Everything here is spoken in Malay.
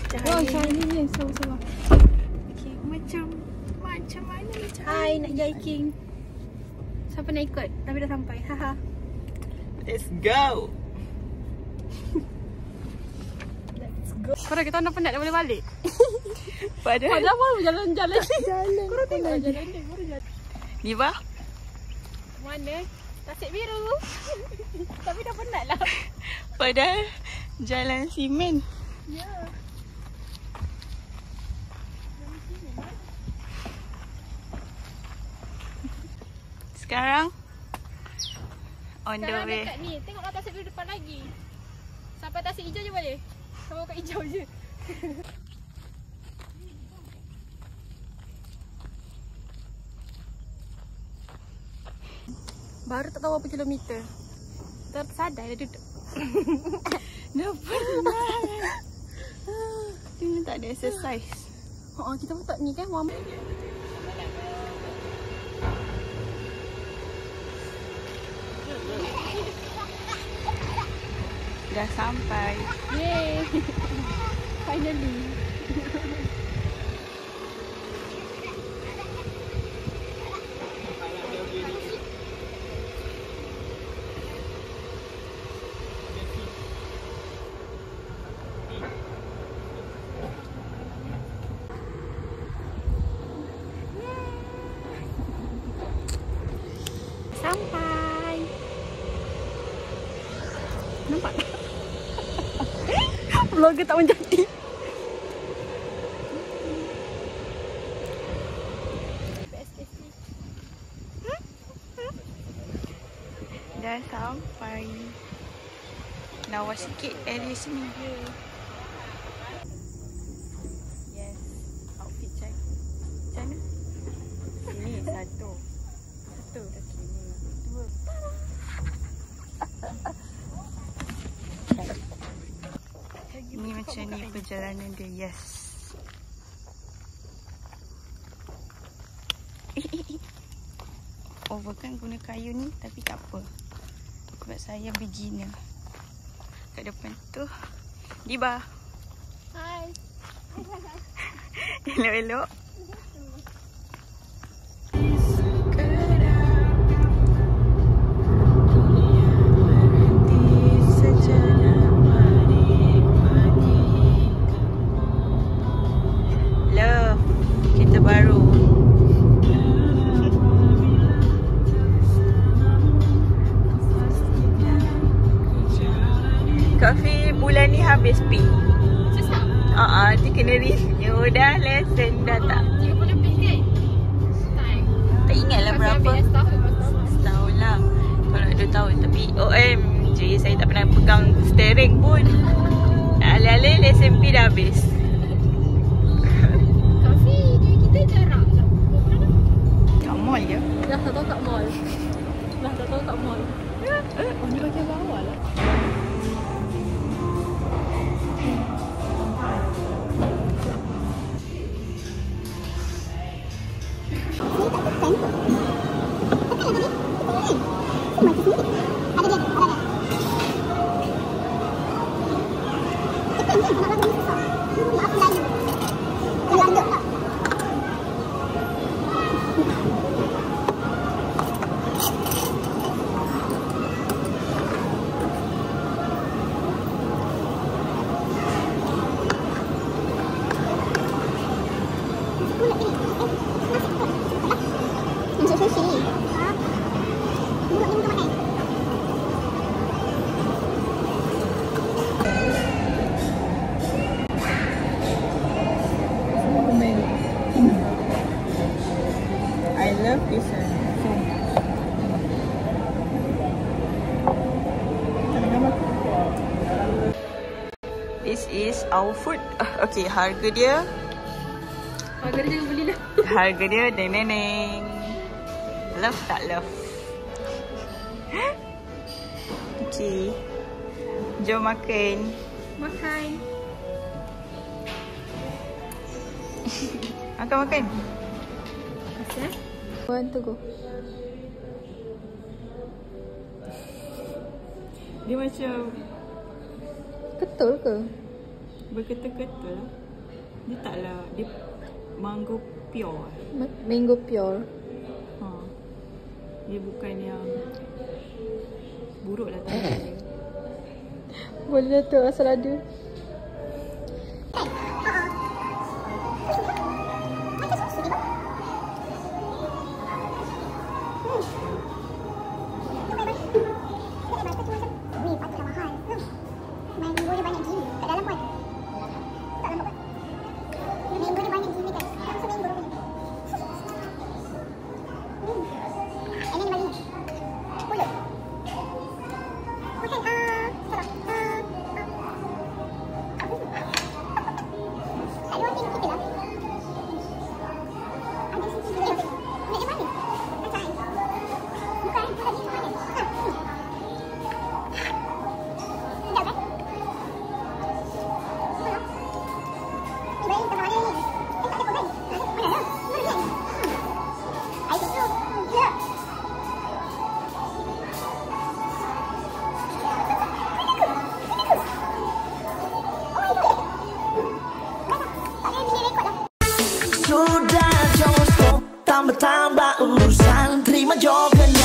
Wow, shiny ni. Sama-sama. Okay, macam mana macam Hai, nak jai King. Siapa nak ikut? Tapi dah sampai. Haha. Let's go. Korang kita nak penat dah boleh balik. Padahal baru jalan-jalan. Korang tengok Jalan ni, baru jalan. Diva, Mana? Tasik biru. Tapi dah penat lah. padahal jalan simen. Ya. Sekarang on the Sekarang way. dekat ni. Tengoklah tasik biru depan lagi. Sampai tasik hijau je boleh. Sama kat hijau je. Baru tak tahu berapa kilometer. Tersadar dah duduk. Dah penat. Dia tak ada exercise. Kita pun tak ni kan. Mama. Dah sampai. Yeay. Finally. Sampai. Nampak tak? Vlogger tak menjadi. Dah sampai. Lawa sikit area sini. Yes, outfit cantik. Macam mana? Ini satu. Kaki ni dua. Ini macam ni perjalanan dia. Yes. Over kan guna kayu ni, tapi tak apa. Sebab saya beginner. Kat depan tu Diva. Hai. Elok-elok. Love, kita baru. Kafe bulan ni habis pi. Susah. Dia kena review dah lesson dah tak. 30 lebih kan? Tak ingat lah berapa. Setahun lah. Kalau 2 tahun. Tapi OMG, saya tak pernah pegang steering pun. Alih-alih lesson pi dah habis. Kafe ni kita jarang. Kat mall je. Dah tak tahu kat mall. Ni bagian bawah lah. I love this one so much. This is our food. Okay, harga dia. Harga dia jangan beli lah. Harga dia neneng. Love tak love? Okay, jom makan. Makan. Makan. Asal? Want to go. Dia macam Betul ke? Berketul-ketul. Dia taklah, dia mango pure. Mango pure. Ha. Dia bukan yang buruk lah tak. Boleh lah tu asal ada. Sudah jauh tambah-tambah urusan, terima juga.